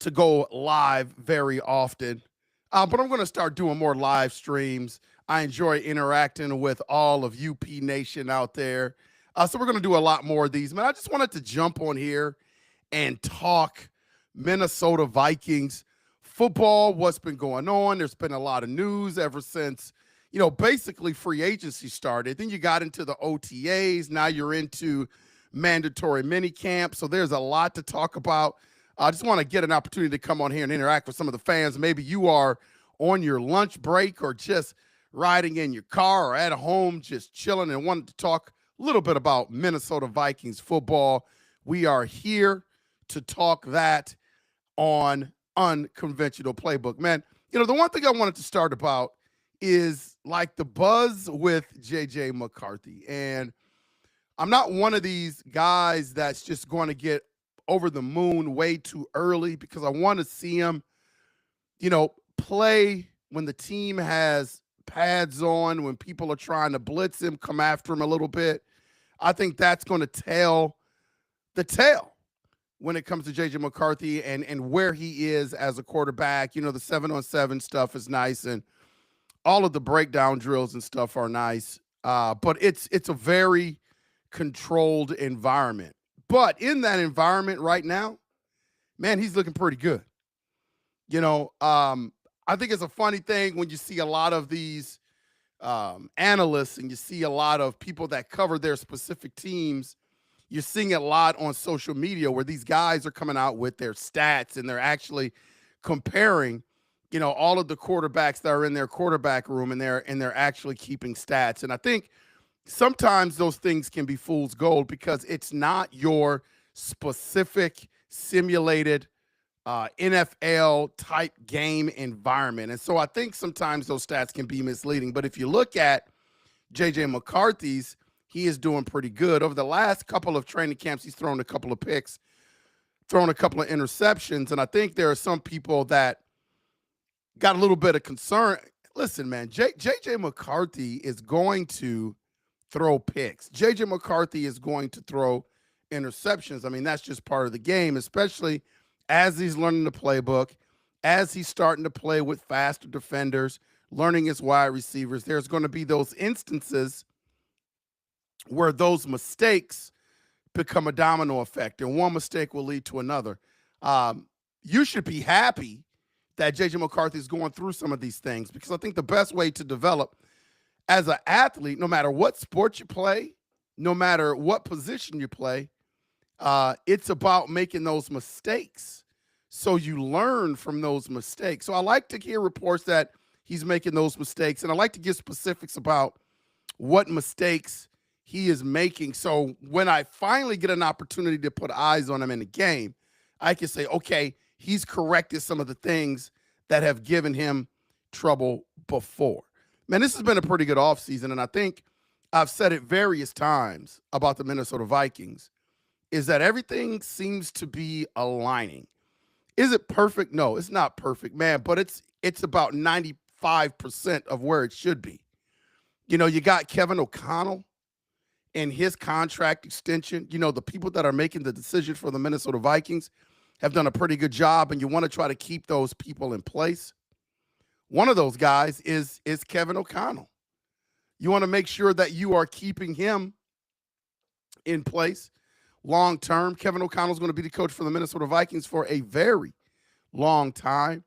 to go live very often, but I'm going to start doing more live streams. I enjoy interacting with all of UP Nation out there. So we're going to do a lot more of these. Man, I just wanted to jump on here and talk Minnesota Vikings football, what's been going on. There's been a lot of news ever since, basically free agency started. Then you got into the OTAs. Now you're into mandatory mini camp. So there's a lot to talk about. I just want to get an opportunity to come on here and interact with some of the fans. Maybe you are on your lunch break or just riding in your car or at home, just chilling and wanted to talk a little bit about Minnesota Vikings football. We are here to talk that on Unconventional Playbook. Man, the one thing I wanted to start about is like the buzz with J.J. McCarthy. And I'm not one of these guys that's just going to get over the moon way too early because I want to see him, play when the team has pads on, when people are trying to blitz him, come after him a little bit. I think that's going to tell the tale when it comes to J.J. McCarthy and where he is as a quarterback. The 7-on-7 stuff is nice, and all of the breakdown drills and stuff are nice. But it's a very controlled environment. But in that environment right now, man, he's looking pretty good. I think it's a funny thing when you see a lot of these analysts and you see a lot of people that cover their specific teams. You're seeing it a lot on social media where these guys are coming out with their stats and they're actually comparing, all of the quarterbacks that are in their quarterback room and they're actually keeping stats. And I think sometimes those things can be fool's gold because it's not your specific simulated NFL type game environment. And so I think sometimes those stats can be misleading. But if you look at J.J. McCarthy's, he is doing pretty good. Over the last couple of training camps, he's thrown a couple of picks, thrown a couple of interceptions. And I think there are some people that got a little bit of concern. Listen, man, J.J. McCarthy is going to throw picks. J.J. McCarthy is going to throw interceptions. I mean, that's just part of the game, especially as he's learning the playbook, as he's starting to play with faster defenders, learning his wide receivers. There's going to be those instances where those mistakes become a domino effect, and one mistake will lead to another. You should be happy that J.J. McCarthy is going through some of these things because I think the best way to develop as an athlete, no matter what sport you play, no matter what position you play, it's about making those mistakes so you learn from those mistakes. So I like to hear reports that he's making those mistakes, and I like to give specifics about what mistakes he is making. So when I finally get an opportunity to put eyes on him in the game, I can say, okay, he's corrected some of the things that have given him trouble before. Man, this has been a pretty good offseason, and I think I've said it various times about the Minnesota Vikings, is that everything seems to be aligning. Is it perfect? No, it's not perfect, man, but it's about 95% of where it should be. You got Kevin O'Connell and his contract extension. The people that are making the decision for the Minnesota Vikings have done a pretty good job, and you want to try to keep those people in place. One of those guys is Kevin O'Connell. You want to make sure that you are keeping him in place long term. Kevin O'Connell is going to be the coach for the Minnesota Vikings for a very long time.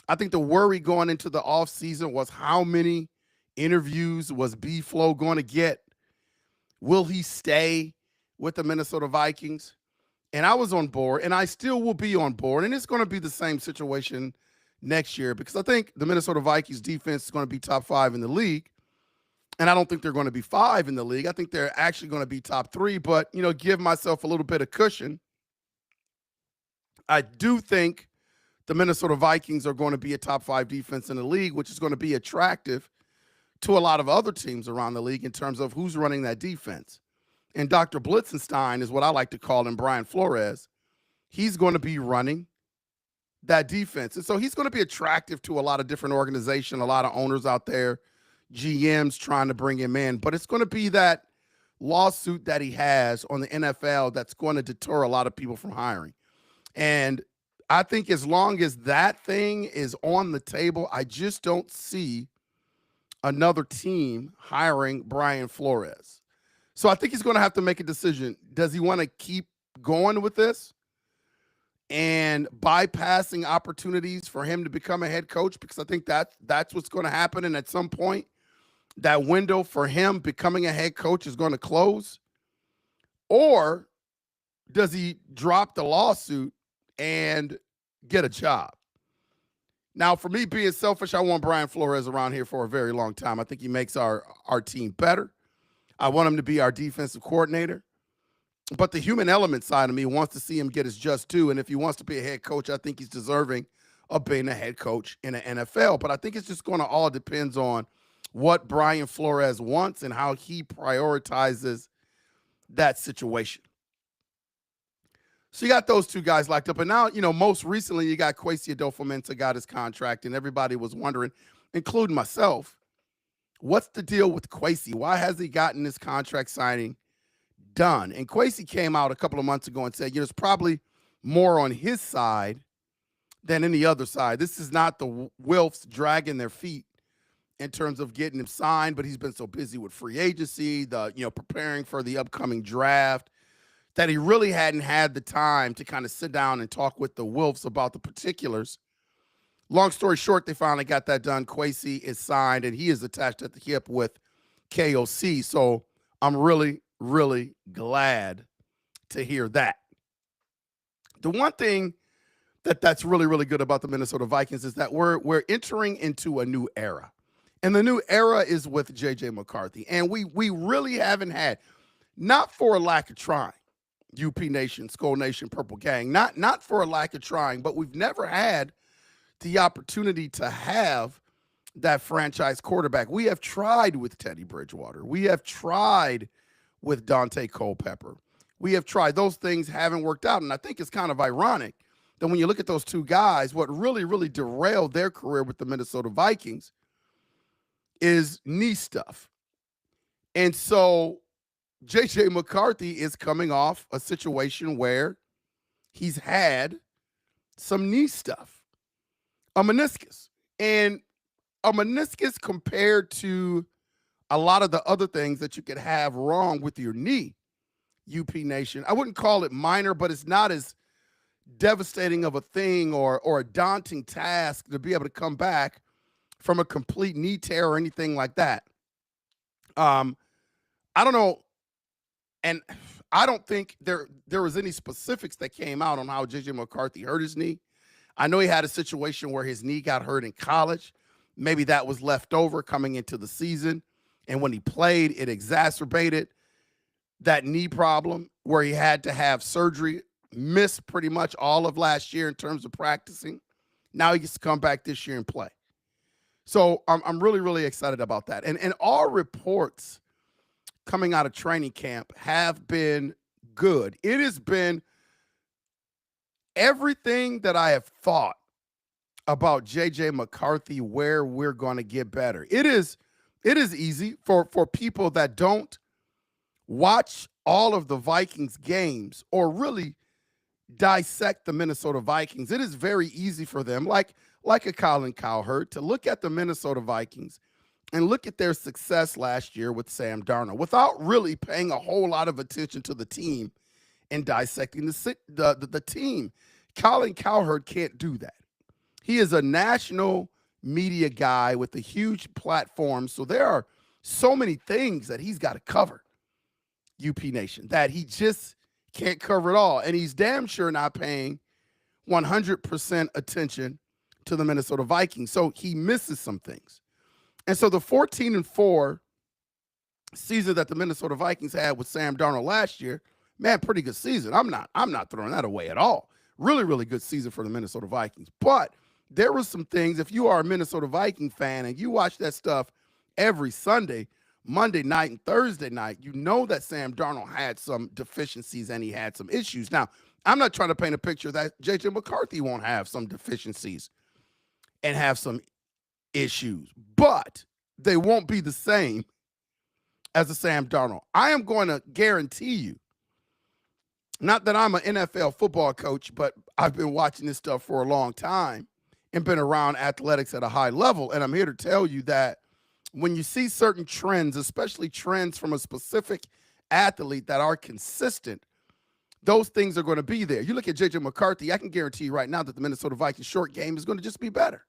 I think the worry going into the offseason was how many interviews was B-Flow going to get? Will he stay with the Minnesota Vikings? And I was on board, and I still will be on board. And it's going to be the same situation next year because I think the Minnesota Vikings defense is going to be top 5 in the league. And I don't think they're going to be 5 in the league. I think they're actually going to be top 3, but, give myself a little bit of cushion. I do think the Minnesota Vikings are going to be a top 5 defense in the league, which is going to be attractive to a lot of other teams around the league in terms of who's running that defense. And Dr. Blitzenstein is what I like to call him, Brian Flores. He's going to be running that defense. And so he's going to be attractive to a lot of different organizations, a lot of owners out there, GMs trying to bring him in. But it's going to be that lawsuit that he has on the NFL that's going to deter a lot of people from hiring. And I think as long as that thing is on the table, I just don't see another team hiring Brian Flores. So I think he's going to have to make a decision. Does he want to keep going with this and bypassing opportunities for him to become a head coach? Because I think that's what's going to happen. And at some point, that window for him becoming a head coach is going to close. Or does he drop the lawsuit and get a job? Now, for me being selfish, I want Brian Flores around here for a very long time. I think he makes our team better. I want him to be our defensive coordinator. But the human element side of me wants to see him get his just due. And if he wants to be a head coach, I think he's deserving of being a head coach in the NFL. But I think it's just going to all depends on what Brian Flores wants and how he prioritizes that situation. So you got those two guys locked up. And now, most recently you got Kwesi Adofo-Mensah got his contract, and everybody was wondering, including myself, what's the deal with Kwesi? Why has he gotten this contract signing done? And Kwesi came out a couple of months ago and said, it's probably more on his side than any other side. This is not the Wilfs dragging their feet in terms of getting him signed, but he's been so busy with free agency, preparing for the upcoming draft, that he really hadn't had the time to kind of sit down and talk with the Wilfs about the particulars. Long story short, they finally got that done. Kwesi is signed, and he is attached at the hip with KOC. So I'm really, really glad to hear that. The one thing that's really, really good about the Minnesota Vikings is that we're entering into a new era. And the new era is with J.J. McCarthy. And we really haven't had, not for a lack of trying, UP Nation, Skull Nation, Purple Gang, not for a lack of trying, but we've never had the opportunity to have that franchise quarterback. We have tried with Teddy Bridgewater. We have tried with Dante Culpepper. We have tried. Those things haven't worked out. And I think it's kind of ironic that when you look at those two guys, what really, really derailed their career with the Minnesota Vikings is knee stuff. And so J.J. McCarthy is coming off a situation where he's had some knee stuff, a meniscus. And a meniscus compared to a lot of the other things that you could have wrong with your knee, UP Nation, I wouldn't call it minor, but it's not as devastating of a thing or a daunting task to be able to come back from a complete knee tear or anything like that. I don't know. And I don't think there was any specifics that came out on how J.J. McCarthy hurt his knee. I know he had a situation where his knee got hurt in college. Maybe that was left over coming into the season. And when he played, it exacerbated that knee problem where he had to have surgery, missed pretty much all of last year in terms of practicing. Now he gets to come back this year and play. So I'm really, really excited about that. And all reports coming out of training camp have been good. It has been everything that I have thought about J.J. McCarthy, where we're going to get better. It is easy for people that don't watch all of the Vikings games or really dissect the Minnesota Vikings. It is very easy for them, like a Colin Cowherd, to look at the Minnesota Vikings and look at their success last year with Sam Darnold without really paying a whole lot of attention to the team and dissecting the team. Colin Cowherd can't do that. He is a national media guy with a huge platform, so there are so many things that he's got to cover, UP Nation, that he just can't cover it all. And he's damn sure not paying 100% attention to the Minnesota Vikings, so he misses some things. And so the 14-4 season that the Minnesota Vikings had with Sam Darnold last year, man, pretty good season. I'm not throwing that away at all. Really, really good season for the Minnesota Vikings. But there were some things, if you are a Minnesota Viking fan and you watch that stuff every Sunday, Monday night and Thursday night, you know that Sam Darnold had some deficiencies and he had some issues. Now, I'm not trying to paint a picture that J.J. McCarthy won't have some deficiencies and have some issues, but they won't be the same as a Sam Darnold. I am going to guarantee you Not that I'm an NFL football coach, but I've been watching this stuff for a long time and been around athletics at a high level. And I'm here to tell you that when you see certain trends, especially trends from a specific athlete that are consistent, those things are going to be there. You look at J.J. McCarthy, I can guarantee you right now that the Minnesota Vikings short game is going to just be better.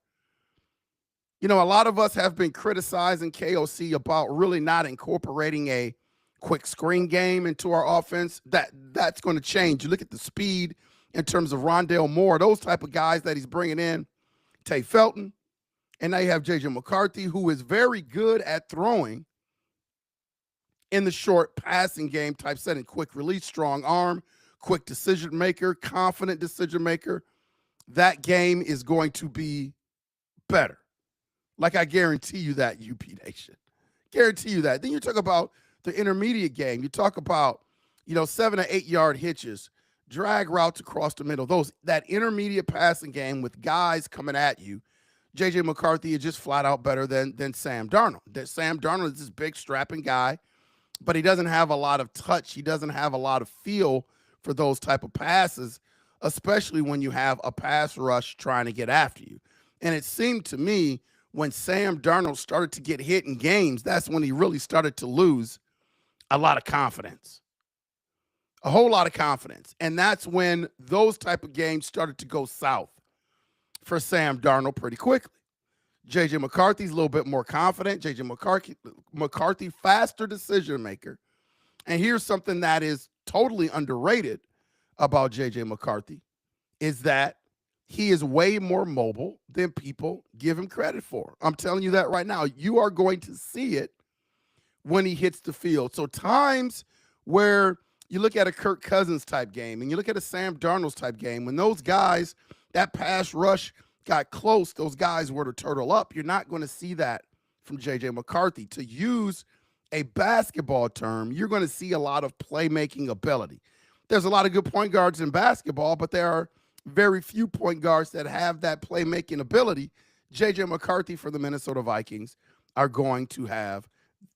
You know, a lot of us have been criticizing KOC about really not incorporating a quick screen game into our offense. That's going to change. You look at the speed in terms of Rondale Moore, those type of guys that he's bringing in, Tay Felton, and now you have J.J. McCarthy, who is very good at throwing in the short passing game type setting. Quick release, strong arm, quick decision maker, confident decision maker. That game is going to be better. Like, I guarantee you that, UP Nation. Guarantee you that. Then you talk about the intermediate game. You talk about, 7 or 8 yard hitches, drag routes across the middle. That intermediate passing game with guys coming at you. J.J. McCarthy is just flat out better than Sam Darnold. Sam Darnold is this big strapping guy, but he doesn't have a lot of touch. He doesn't have a lot of feel for those type of passes, especially when you have a pass rush trying to get after you. And it seemed to me when Sam Darnold started to get hit in games, that's when he really started to lose a lot of confidence, a whole lot of confidence. And that's when those type of games started to go south for Sam Darnold pretty quickly. J.J. McCarthy's a little bit more confident. J.J. McCarthy, faster decision maker. And here's something that is totally underrated about J.J. McCarthy is that he is way more mobile than people give him credit for. I'm telling you that right now. You are going to see it when he hits the field. So times where you look at a Kirk Cousins type game and you look at a Sam Darnold type game, when those guys, that pass rush got close, those guys were to turtle up. You're not going to see that from J.J. McCarthy. To use a basketball term, you're going to see a lot of playmaking ability. There's a lot of good point guards in basketball, but there are very few point guards that have that playmaking ability. J.J. McCarthy for the Minnesota Vikings are going to have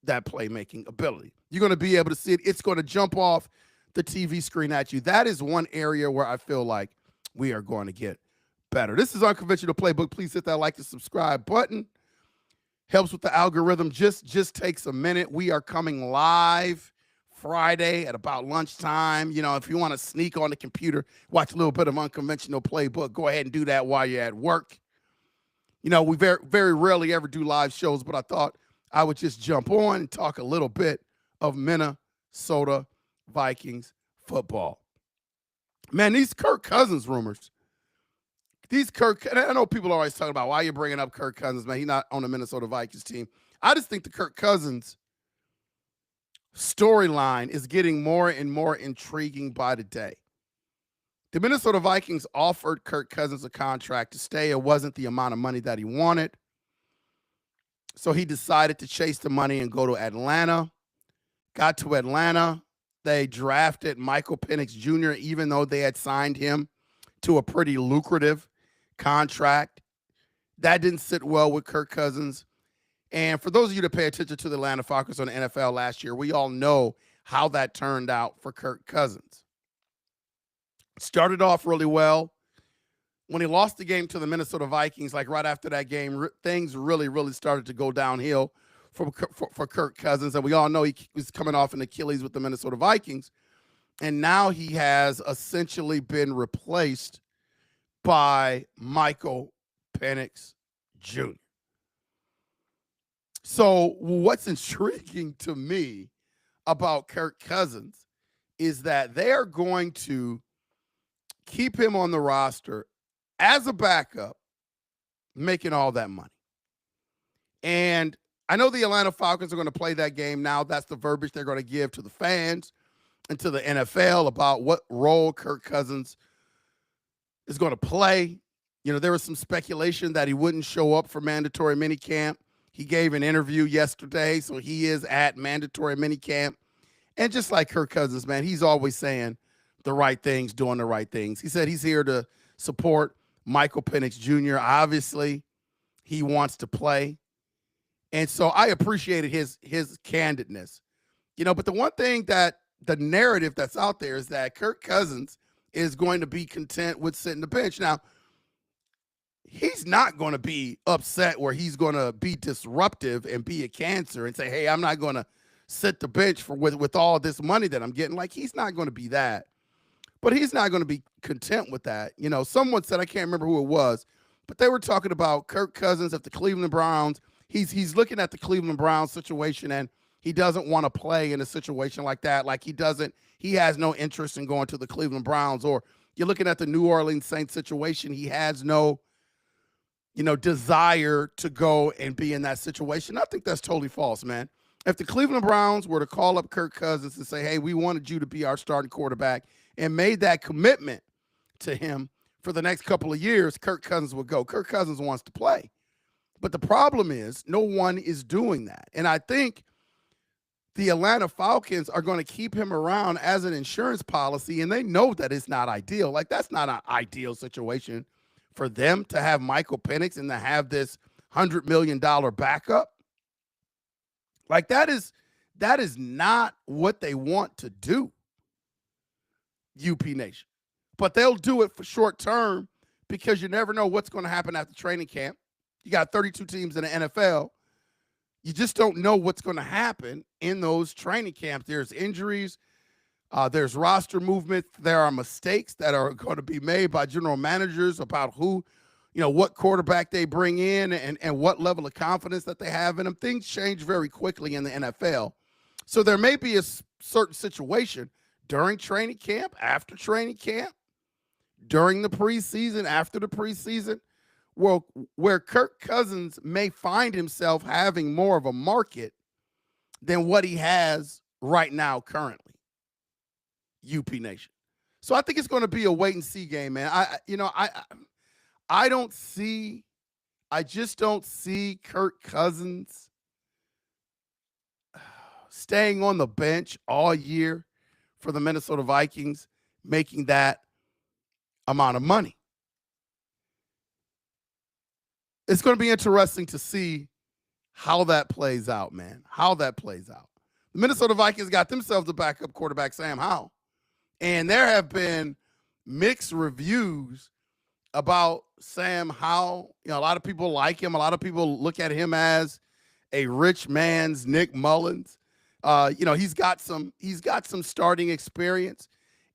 that playmaking ability. You're going to be able to see it. It's going to jump off the TV screen at you. That is one area where I feel like we are going to get better. This is Unconventional Playbook. Please hit that like and subscribe button. Helps with the algorithm. Just takes a minute. We are coming live Friday at about lunchtime. If you want to sneak on the computer, watch a little bit of Unconventional Playbook, go ahead and do that while you're at work. We very, very rarely ever do live shows, but I thought I would just jump on and talk a little bit of Minnesota Vikings football. Man, these Kirk Cousins rumors. I know people are always talking about why you're bringing up Kirk Cousins, man. He's not on the Minnesota Vikings team. I just think the Kirk Cousins storyline is getting more and more intriguing by the day. The Minnesota Vikings offered Kirk Cousins a contract to stay. It wasn't the amount of money that he wanted. So he decided to chase the money and go to Atlanta. Got to Atlanta. They drafted Michael Penix Jr., even though they had signed him to a pretty lucrative contract. That didn't sit well with Kirk Cousins. And for those of you that pay attention to the Atlanta Falcons on the NFL last year, we all know how that turned out for Kirk Cousins. Started off really well. When he lost the game to the Minnesota Vikings, like right after that game, things really, really started to go downhill for Kirk Cousins. And we all know he was coming off an Achilles with the Minnesota Vikings. And now he has essentially been replaced by Michael Penix Jr. So what's intriguing to me about Kirk Cousins is that they are going to keep him on the roster as a backup, making all that money. And I know the Atlanta Falcons are going to play that game now. That's the verbiage they're going to give to the fans and to the NFL about what role Kirk Cousins is going to play. There was some speculation that he wouldn't show up for mandatory minicamp. He gave an interview yesterday, so he is at mandatory minicamp. And just like Kirk Cousins, man, he's always saying the right things, doing the right things. He said he's here to support Michael Penix Jr. Obviously, he wants to play. And so I appreciated his candidness. But the one thing that the narrative that's out there is that Kirk Cousins is going to be content with sitting the bench. Now, he's not going to be upset where he's going to be disruptive and be a cancer and say, hey, I'm not going to sit the bench for with all this money that I'm getting. Like, he's not going to be that. But he's not going to be content with that. You know, someone said, I can't remember who it was, but they were talking about Kirk Cousins at the Cleveland Browns. He's looking at the Cleveland Browns situation, and he doesn't want to play in a situation like that. Like, he has no interest in going to the Cleveland Browns. Or you're looking at the New Orleans Saints situation. He has no, desire to go and be in that situation. I think that's totally false, man. If the Cleveland Browns were to call up Kirk Cousins and say, hey, we wanted you to be our starting quarterback, and made that commitment to him for the next couple of years, Kirk Cousins would go. Kirk Cousins wants to play. But the problem is no one is doing that. And I think the Atlanta Falcons are going to keep him around as an insurance policy, and they know that it's not ideal. Like, that's not an ideal situation for them to have Michael Penix and to have this $100 million backup. Like, that is not what they want to do, UP Nation. But they'll do it for short term because you never know what's going to happen after training camp. You got 32 teams in the NFL. You just don't know what's going to happen in those training camps. There's injuries. There's roster movement. There are mistakes that are going to be made by general managers about who, what quarterback they bring in and what level of confidence that they have in them. Things change very quickly in the NFL. So there may be a certain situation during training camp, after training camp, during the preseason, after the preseason, where Kirk Cousins may find himself having more of a market than what he has right now currently, UP Nation. So I think it's going to be a wait-and-see game, man. I just don't see Kirk Cousins staying on the bench all year for the Minnesota Vikings, making that amount of money. It's going to be interesting to see how that plays out, man, how that plays out. The Minnesota Vikings got themselves a backup quarterback, Sam Howell, and there have been mixed reviews about Sam Howell. A lot of people like him. A lot of people look at him as a rich man's Nick Mullins. He's got some starting experience.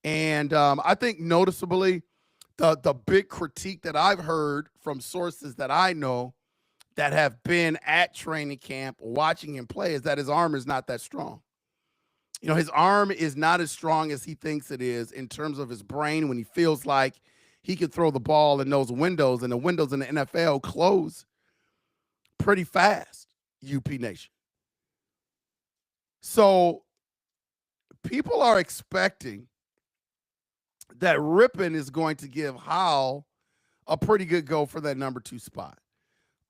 And I think noticeably the big critique that I've heard from sources that I know that have been at training camp watching him play is that his arm is not that strong. His arm is not as strong as he thinks it is in terms of his brain when he feels like he could throw the ball in those windows, and the windows in the NFL close pretty fast, UP Nation. So people are expecting that Rippon is going to give Howell a pretty good go for that number 2 spot.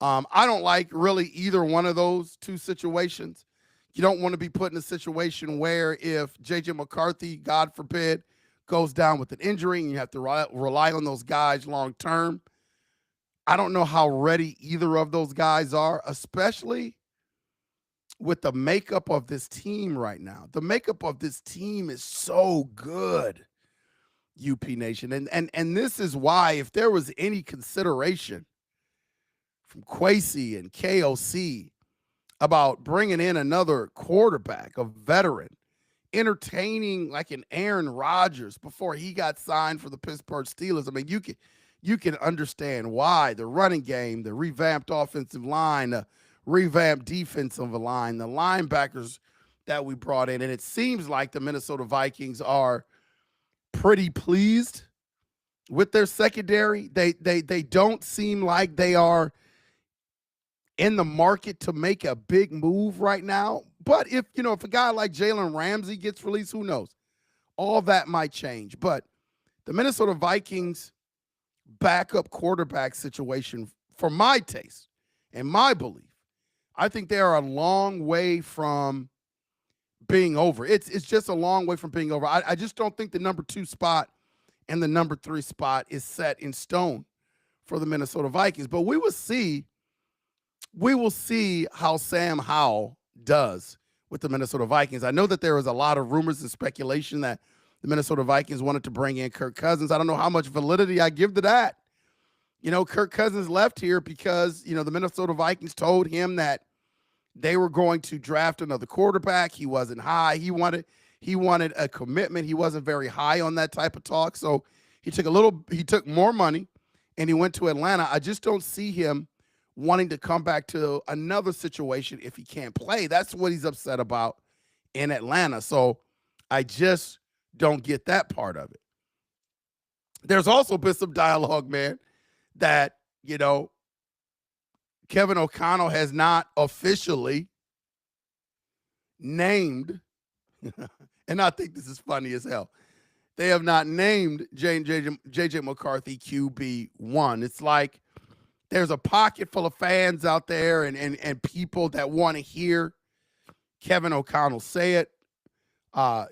I don't like really either one of those two situations. You don't want to be put in a situation where if J.J. McCarthy, God forbid, goes down with an injury and you have to rely on those guys long term. I don't know how ready either of those guys are, especially with the makeup of this team right now. The makeup of this team is so good, UP Nation. And this is why, if there was any consideration from Kwesi and KOC about bringing in another quarterback, a veteran, entertaining like an Aaron Rodgers before he got signed for the Pittsburgh Steelers. I mean, you can understand why the running game, the revamped offensive line, the revamped defensive line, the linebackers that we brought in. And it seems like the Minnesota Vikings are pretty pleased with their secondary. They don't seem like they are in the market to make a big move right now. But if a guy like Jalen Ramsey gets released, who knows? All that might change. But the Minnesota Vikings backup quarterback situation, for my taste and my belief, I think they are a long way from being over. It's just a long way from being over. I just don't think the number 2 spot and the number 3 spot is set in stone for the Minnesota Vikings. But we will see how Sam Howell does with the Minnesota Vikings. I know that there was a lot of rumors and speculation that the Minnesota Vikings wanted to bring in Kirk Cousins. I don't know how much validity I give to that. Kirk Cousins left here because, the Minnesota Vikings told him that they were going to draft another quarterback. He wasn't high. He wanted a commitment. He wasn't very high on that type of talk. So he took more money and he went to Atlanta. I just don't see him wanting to come back to another situation if he can't play. That's what he's upset about in Atlanta. So I just don't get that part of it. There's also been some dialogue, man, that, Kevin O'Connell has not officially named, and I think this is funny as hell, they have not named J.J. McCarthy QB1. It's like there's a pocket full of fans out there and people that want to hear Kevin O'Connell say it.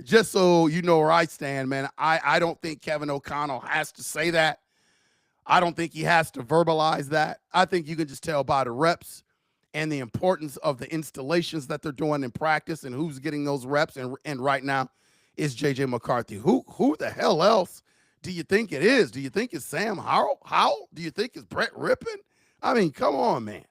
Just so you know where I stand, man, I don't think Kevin O'Connell has to say that. I don't think he has to verbalize that. I think you can just tell by the reps and the importance of the installations that they're doing in practice and who's getting those reps. And right now is J.J. McCarthy. Who the hell else do you think it is? Do you think it's Sam Howell? Do you think it's Brett Rippon? I mean, come on, man.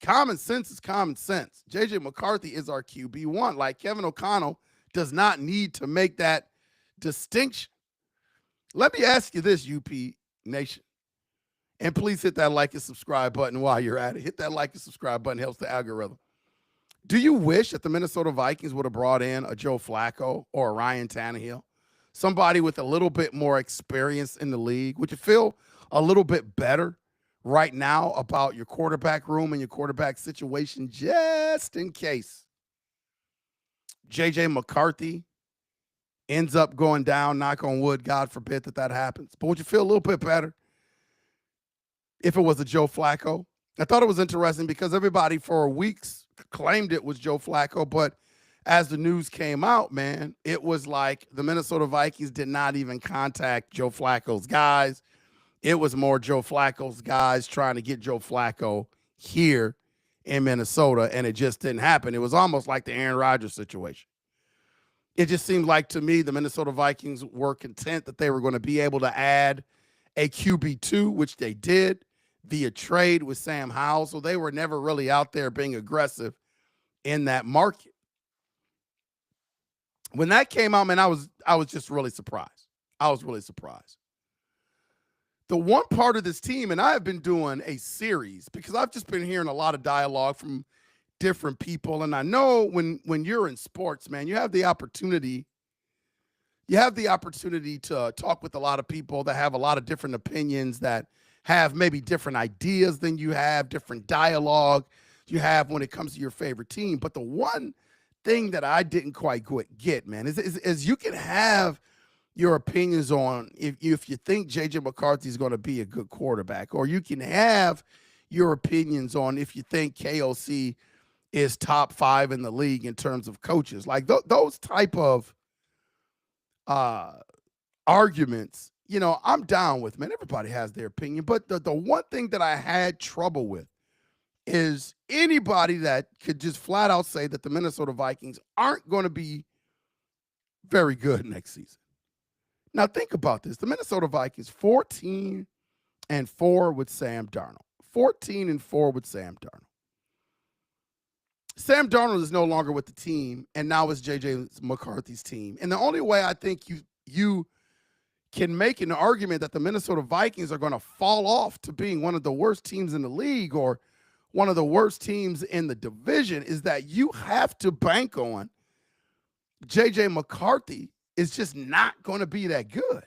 Common sense is common sense. J.J. McCarthy is our QB1. Like, Kevin O'Connell does not need to make that distinction. Let me ask you this, UP Nation. And please hit that like and subscribe button while you're at it. Hit that like and subscribe button. Helps the algorithm. Do you wish that the Minnesota Vikings would have brought in a Joe Flacco or a Ryan Tannehill? Somebody with a little bit more experience in the league? Would you feel a little bit better right now about your quarterback room and your quarterback situation, just in case J.J. McCarthy ends up going down? Knock on wood, God forbid that happens. But would you feel a little bit better if it was a Joe Flacco? I thought it was interesting because everybody for weeks claimed it was Joe Flacco, but as the news came out, man, it was like the Minnesota Vikings did not even contact Joe Flacco's guys. It was more Joe Flacco's guys trying to get Joe Flacco here in Minnesota, and it just didn't happen. It was almost like the Aaron Rodgers situation. It just seemed like, to me, the Minnesota Vikings were content that they were going to be able to add a QB2, which they did via trade with Sam Howell. So they were never really out there being aggressive in that market. When that came out, man, I was just really surprised. I was really surprised. The one part of this team, and I have been doing a series because I've just been hearing a lot of dialogue from different people. And I know when you're in sports, man, you have the opportunity to talk with a lot of people that have a lot of different opinions, that have maybe different ideas than you have, different dialogue you have when it comes to your favorite team. But the one thing that I didn't quite get, man, is you can have your opinions on if you think J.J. McCarthy is going to be a good quarterback, or you can have your opinions on if you think KOC is top 5 in the league in terms of coaches. Like those type of arguments, I'm down with, man. Everybody has their opinion. But the one thing that I had trouble with is anybody that could just flat out say that the Minnesota Vikings aren't going to be very good next season. Now think about this. The Minnesota Vikings, 14-4 with Sam Darnold. 14-4 with Sam Darnold. Sam Darnold is no longer with the team, and now it's J.J. McCarthy's team. And the only way I think you can make an argument that the Minnesota Vikings are going to fall off to being one of the worst teams in the league or one of the worst teams in the division is that you have to bank on J.J. McCarthy is just not going to be that good,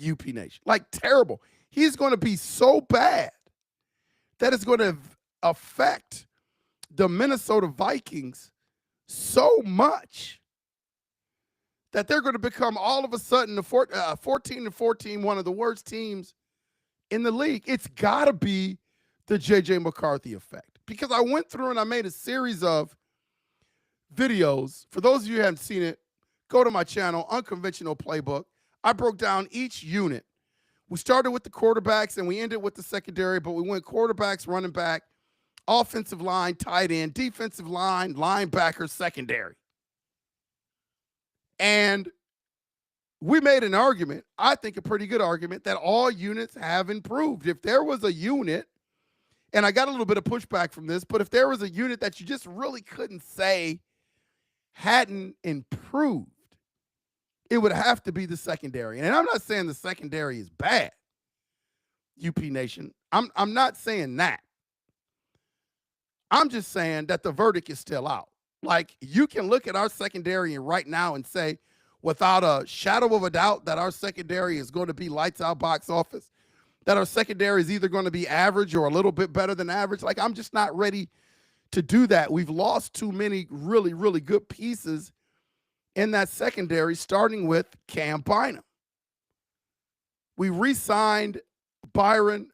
UP Nation. Like, terrible. He's going to be so bad that it's going to affect the Minnesota Vikings so much that they're going to become all of a sudden 14-14, one of the worst teams in the league. It's got to be the J.J. McCarthy effect, because I went through and I made a series of videos. For those of you who haven't seen it, go to my channel, Unconventional Playbook. I broke down each unit. We started with the quarterbacks and we ended with the secondary, but we went quarterbacks, running back, offensive line, tight end, defensive line, linebacker, secondary. And we made an argument, I think a pretty good argument, that all units have improved. If there was a unit, and I got a little bit of pushback from this, but if there was a unit that you just really couldn't say hadn't improved, it would have to be the secondary. And I'm not saying the secondary is bad, UP Nation. I'm not saying that. I'm just saying that the verdict is still out. Like, you can look at our secondary right now and say, without a shadow of a doubt, that our secondary is going to be lights out box office, that our secondary is either going to be average or a little bit better than average. Like, I'm just not ready to do that. We've lost too many really, really good pieces in that secondary, starting with Cam Bynum. We re-signed Byron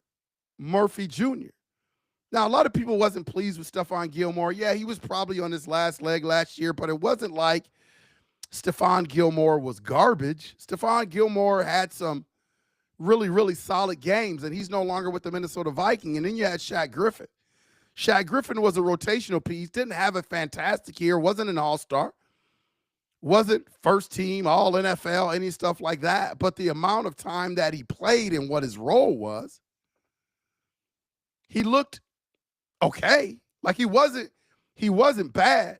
Murphy Jr. Now, a lot of people wasn't pleased with Stephon Gilmore. Yeah, he was probably on his last leg last year, but it wasn't like Stephon Gilmore was garbage. Stephon Gilmore had some really, really solid games, and he's no longer with the Minnesota Vikings. And then you had Shaq Griffin. Shaq Griffin was a rotational piece, didn't have a fantastic year, wasn't an all-star, wasn't first team, all NFL, any stuff like that. But the amount of time that he played and what his role was, he looked okay. Like, he wasn't bad,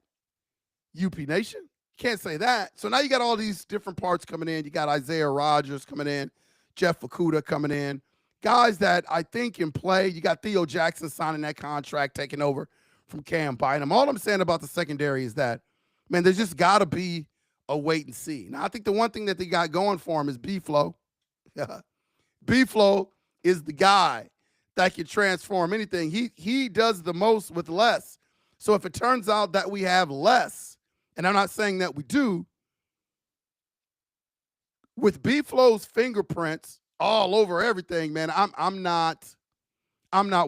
UP Nation. Can't say that. So now you got all these different parts coming in. You got Isaiah Rodgers coming in, Jeff Okudah coming in, guys that I think can play. You got Theo Jackson signing that contract, taking over from Cam Bynum. All I'm saying about the secondary is that, man, there's just got to be a wait and see. Now, I think the one thing that they got going for him is B-Flow. B-Flow is the guy that can transform anything. He does the most with less. So if it turns out that we have less, and I'm not saying that we do, with B-Flow's fingerprints all over everything, man, I'm not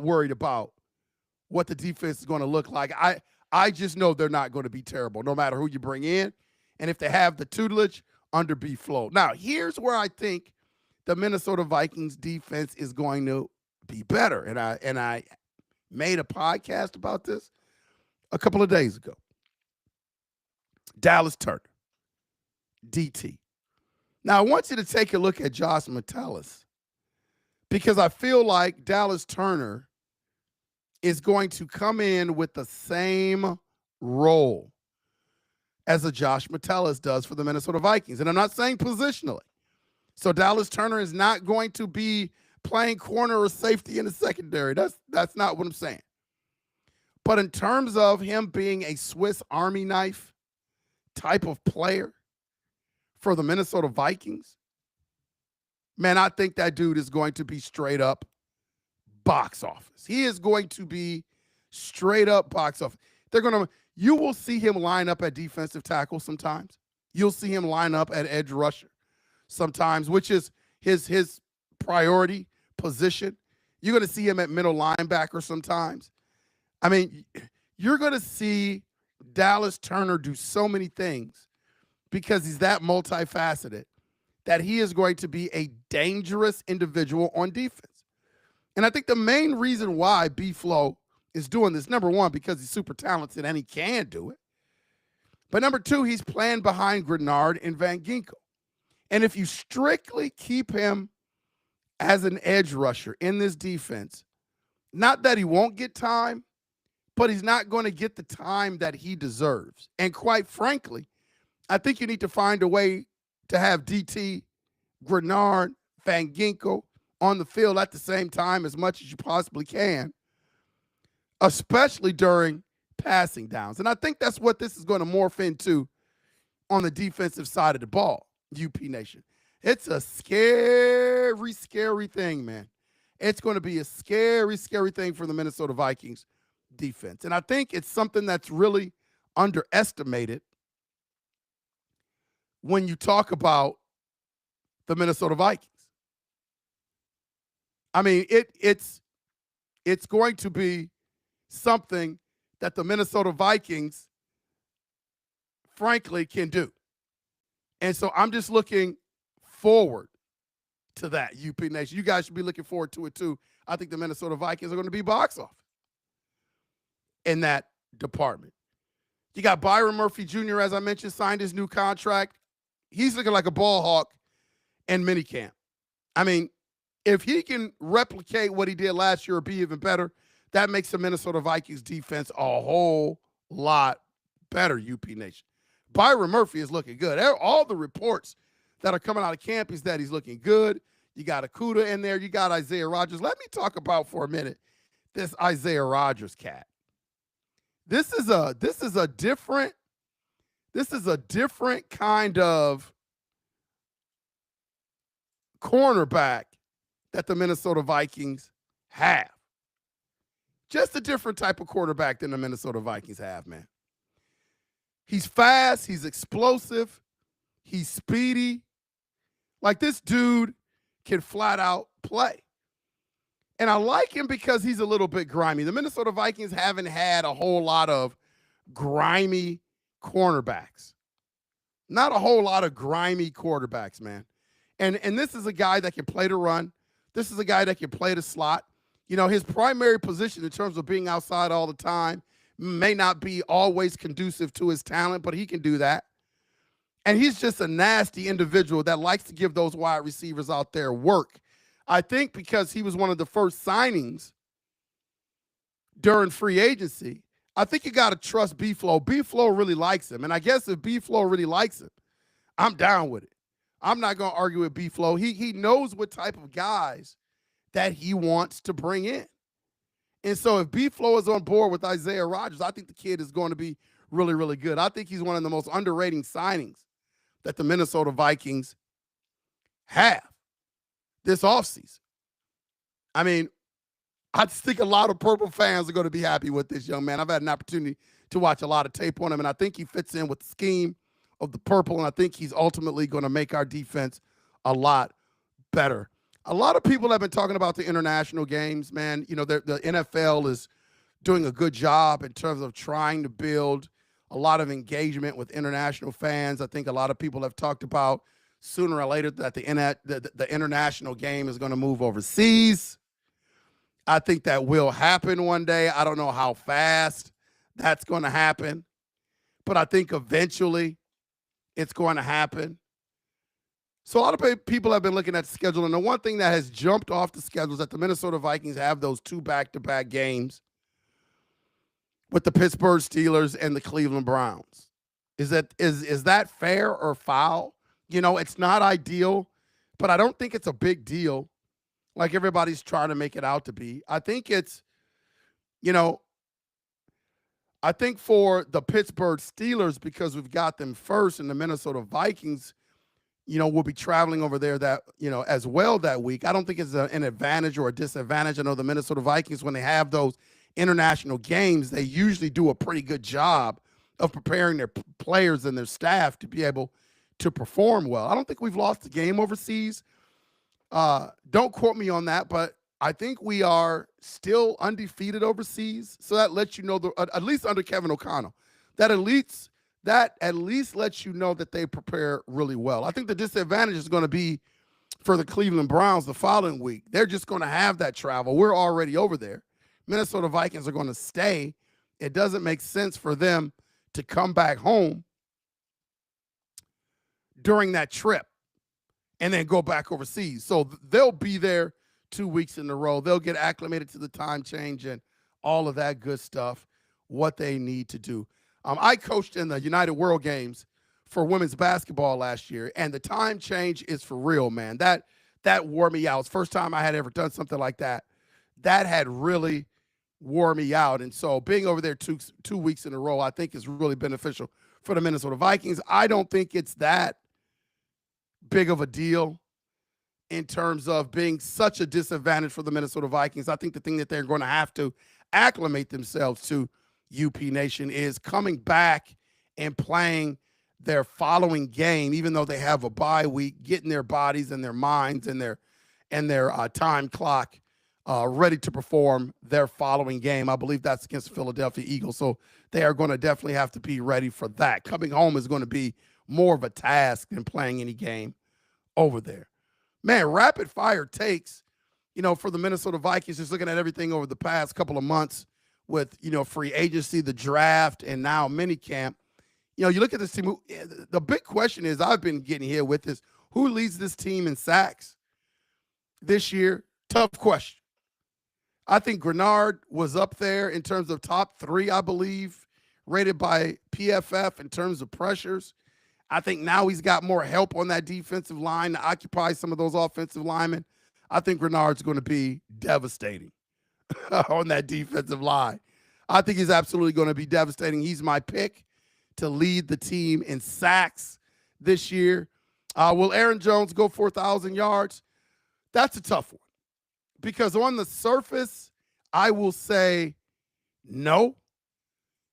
worried about what the defense is going to look like. I just know they're not going to be terrible, no matter who you bring in, and if they have the tutelage under B-Flow. Now, here's where I think the Minnesota Vikings defense is going to be better, and I made a podcast about this a couple of days ago. Dallas Turner, DT. Now, I want you to take a look at Josh Metellus, because I feel like Dallas Turner is going to come in with the same role as a Josh Metellus does for the Minnesota Vikings. And I'm not saying positionally. So Dallas Turner is not going to be playing corner or safety in the secondary. That's not what I'm saying. But in terms of him being a Swiss Army knife type of player for the Minnesota Vikings, man, I think that dude is going to be straight up box office. He is going to be straight up box office. You will see him line up at defensive tackle sometimes. You'll see him line up at edge rusher sometimes, which is his priority position. You're going to see him at middle linebacker sometimes. I mean, you're going to see Dallas Turner do so many things because he's that multifaceted that he is going to be a dangerous individual on defense. And I think the main reason why B-Flow is doing this, number one, because he's super talented and he can do it. But number two, he's playing behind Grenard and Van Ginkel. And if you strictly keep him as an edge rusher in this defense, not that he won't get time, but he's not going to get the time that he deserves. And quite frankly, I think you need to find a way to have DT, Grenard, Van Ginkel on the field at the same time as much as you possibly can, especially during passing downs. And I think that's what this is going to morph into on the defensive side of the ball, UP Nation. It's a scary, scary thing, man. It's going to be a scary, scary thing for the Minnesota Vikings defense. And I think it's something that's really underestimated when you talk about the Minnesota Vikings. I mean, it's going to be something that the Minnesota Vikings, frankly, can do. And so I'm just looking forward to that, UP Nation. You guys should be looking forward to it, too. I think the Minnesota Vikings are going to be box office. in that department. You got Byron Murphy Jr., as I mentioned, signed his new contract. He's looking like a ball hawk in minicamp. I mean, if he can replicate what he did last year or be even better, that makes the Minnesota Vikings defense a whole lot better, UP Nation. Byron Murphy is looking good. All the reports that are coming out of camp is that he's looking good. You got Akuda in there. You got Isaiah Rodgers. Let me talk about for a minute this Isaiah Rodgers cat. This is a different kind of cornerback that the Minnesota Vikings have. Just a different type of quarterback than the Minnesota Vikings have, man. He's fast. He's explosive. He's speedy. Like, this dude can flat out play. And I like him because he's a little bit grimy. The Minnesota Vikings haven't had a whole lot of grimy cornerbacks. Not a whole lot of grimy quarterbacks, man. And this is a guy that can play the run. This is a guy that can play the slot. You know, his primary position in terms of being outside all the time may not be always conducive to his talent, but he can do that. And he's just a nasty individual that likes to give those wide receivers out there work. I think because he was one of the first signings during free agency, I think you got to trust B-Flow. B-Flow really likes him. And I guess if B-Flow really likes him, I'm down with it. I'm not going to argue with B-Flow. He knows what type of guys that he wants to bring in. And so if B-Flow is on board with Isaiah Rodgers, I think the kid is going to be really, really good. I think he's one of the most underrated signings that the Minnesota Vikings have this offseason. I mean, I just think a lot of Purple fans are going to be happy with this young man. I've had an opportunity to watch a lot of tape on him, and I think he fits in with the scheme of the Purple, and I think he's ultimately going to make our defense a lot better. A lot of people have been talking about the international games, man. You know, the NFL is doing a good job in terms of trying to build a lot of engagement with international fans. I think a lot of people have talked about sooner or later that the international game is going to move overseas. I think that will happen one day. I don't know how fast that's going to happen, but I think eventually it's going to happen. So a lot of people have been looking at the schedule, and the one thing that has jumped off the schedule is that the Minnesota Vikings have those 2 back-to-back games with the Pittsburgh Steelers and the Cleveland Browns. Is that fair or foul? You know, it's not ideal, but I don't think it's a big deal like everybody's trying to make it out to be. I think it's, you know, I think for the Pittsburgh Steelers, because we've got them first, and the Minnesota Vikings, you know, will be traveling over there that, you know, as well that week. I don't think it's an advantage or a disadvantage. I know the Minnesota Vikings, when they have those international games, they usually do a pretty good job of preparing their players and their staff to be able to perform well. I don't think we've lost a game overseas. Don't quote me on that, but I think we are still undefeated overseas. So that lets you know, at least under Kevin O'Connell, that at least lets you know that they prepare really well. I think the disadvantage is going to be for the Cleveland Browns the following week. They're just going to have that travel. We're already over there. Minnesota Vikings are going to stay. It doesn't make sense for them to come back home during that trip and then go back overseas. So they'll be there 2 weeks in a row. They'll get acclimated to the time change and all of that good stuff, what they need to do. I coached in the United World Games for women's basketball last year, and the time change is for real, man. That wore me out. It's the first time I had ever done something like that. That had really wore me out. And so being over there two weeks in a row, I think is really beneficial for the Minnesota Vikings. I don't think it's that big of a deal in terms of being such a disadvantage for the Minnesota Vikings. I think the thing that they're going to have to acclimate themselves to, UP Nation, is coming back and playing their following game, even though they have a bye week, getting their bodies and their minds and their time clock ready to perform their following game. I believe that's against the Philadelphia Eagles. So they are going to definitely have to be ready for that. Coming home is going to be more of a task than playing any game over there. Man, rapid fire takes, you know, for the Minnesota Vikings, just looking at everything over the past couple of months with, free agency, the draft, and now minicamp. You look at this team. The big question is, I've been getting here with this: who leads this team in sacks this year? Tough question. I think Grenard was up there in terms of top 3, I believe, rated by PFF in terms of pressures. I think now he's got more help on that defensive line to occupy some of those offensive linemen. I think Grenard's going to be devastating on that defensive line. I think he's absolutely going to be devastating. He's my pick to lead the team in sacks this year. Will Aaron Jones go 4,000 yards? That's a tough one, because on the surface, I will say no.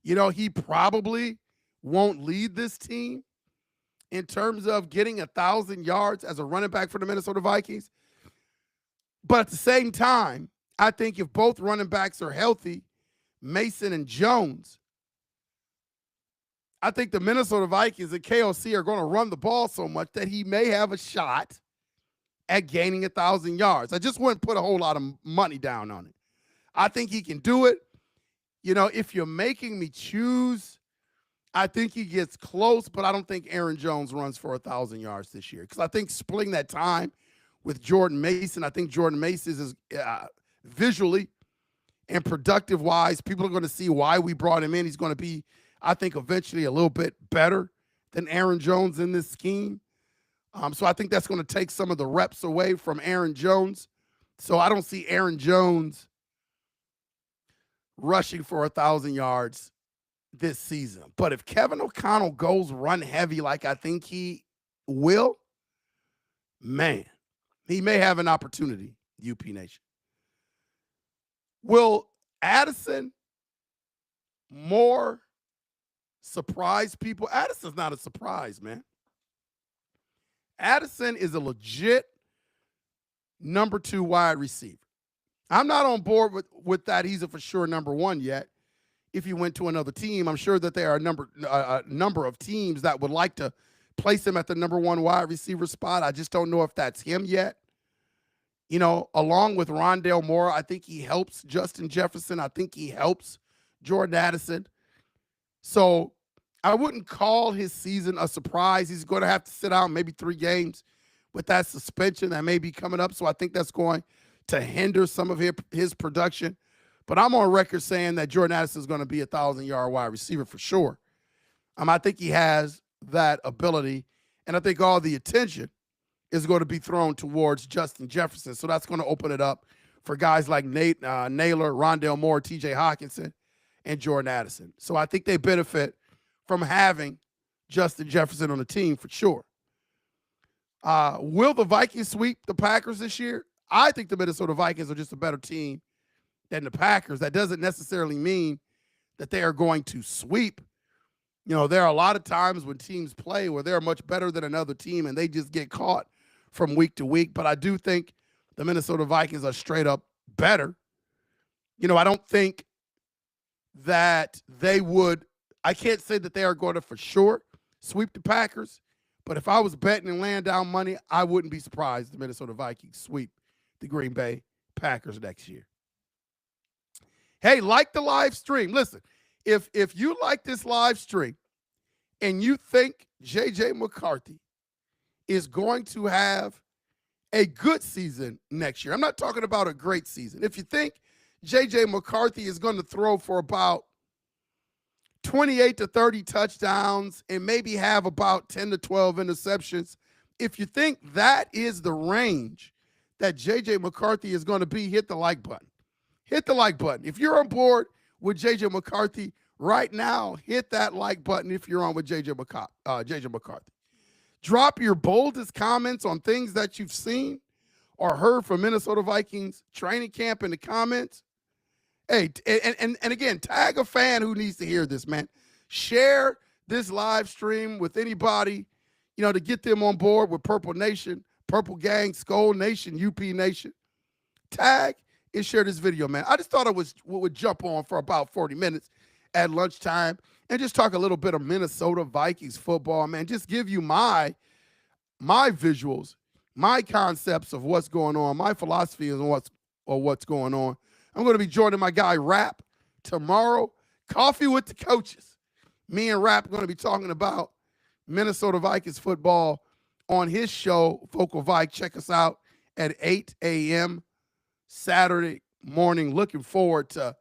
He probably won't lead this team in terms of getting 1,000 yards as a running back for the Minnesota Vikings. But at the same time, I think if both running backs are healthy, Mason and Jones, I think the Minnesota Vikings and KOC are going to run the ball so much that he may have a shot at gaining 1,000 yards. I just wouldn't put a whole lot of money down on it. I think he can do it. If you're making me choose, I think he gets close, but I don't think Aaron Jones runs for 1,000 yards this year, because I think splitting that time with Jordan Mason, I think Jordan Mason is visually and productive-wise, people are going to see why we brought him in. He's going to be, I think, eventually a little bit better than Aaron Jones in this scheme. So I think that's going to take some of the reps away from Aaron Jones. So I don't see Aaron Jones rushing for 1,000 yards this season. But if Kevin O'Connell goes run heavy like I think he will, man, he may have an opportunity, UP Nation. Will Addison more surprise people? Addison's not a surprise, man. Addison is a legit number 2 wide receiver. I'm not on board with that he's a for sure number 1 yet. If he went to another team, I'm sure that there are a number of teams that would like to place him at the number 1 wide receiver spot. I just don't know if that's him yet. Along with Rondale Moore, I think he helps Justin Jefferson. I think he helps Jordan Addison. So I wouldn't call his season a surprise. He's going to have to sit out maybe 3 games with that suspension that may be coming up. So I think that's going to hinder some of his production. But I'm on record saying that Jordan Addison is going to be a 1,000-yard wide receiver for sure. I think he has that ability, and I think all the attention is going to be thrown towards Justin Jefferson. So that's going to open it up for guys like Nate Naylor, Rondale Moore, TJ Hawkinson, and Jordan Addison. So I think they benefit from having Justin Jefferson on the team for sure. Will the Vikings sweep the Packers this year? I think the Minnesota Vikings are just a better team than the Packers. That doesn't necessarily mean that they are going to sweep. There are a lot of times when teams play where they're much better than another team and they just get caught from week to week. But I do think the Minnesota Vikings are straight up better. I don't think that they would, I can't say that they are going to for sure sweep the Packers, but if I was betting and laying down money, I wouldn't be surprised the Minnesota Vikings sweep the Green Bay Packers next year. Hey, like the live stream. Listen, if you like this live stream and you think J.J. McCarthy is going to have a good season next year, I'm not talking about a great season. If you think J.J. McCarthy is going to throw for about 28 to 30 touchdowns and maybe have about 10 to 12 interceptions, if you think that is the range that J.J. McCarthy is going to be, hit the like button. Hit the like button. If you're on board with J.J. McCarthy right now, hit that like button if you're on with J.J. McCarthy. Drop your boldest comments on things that you've seen or heard from Minnesota Vikings training camp in the comments. Hey, and again, tag a fan who needs to hear this, man. Share this live stream with anybody, to get them on board with Purple Nation, Purple Gang, Skull Nation, UP Nation. Tag and share this video, man. I just thought I would jump on for about 40 minutes at lunchtime and just talk a little bit of Minnesota Vikings football, man. Just give you my visuals, my concepts of what's going on, my philosophy of what's going on. I'm going to be joining my guy Rap tomorrow, Coffee with the Coaches. Me and Rap are going to be talking about Minnesota Vikings football on his show, Vocal Vike. Check us out at 8 a.m. Saturday morning. Looking forward to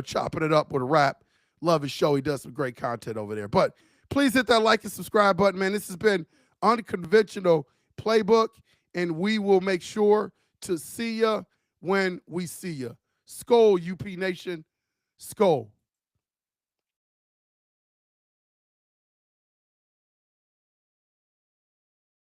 chopping it up with a Rap. Love his show. He does some great content over there. But please hit that like and subscribe button, man. This has been Unconventional Playbook, and we will make sure to see you when we see you. Skol, UP Nation. Skol.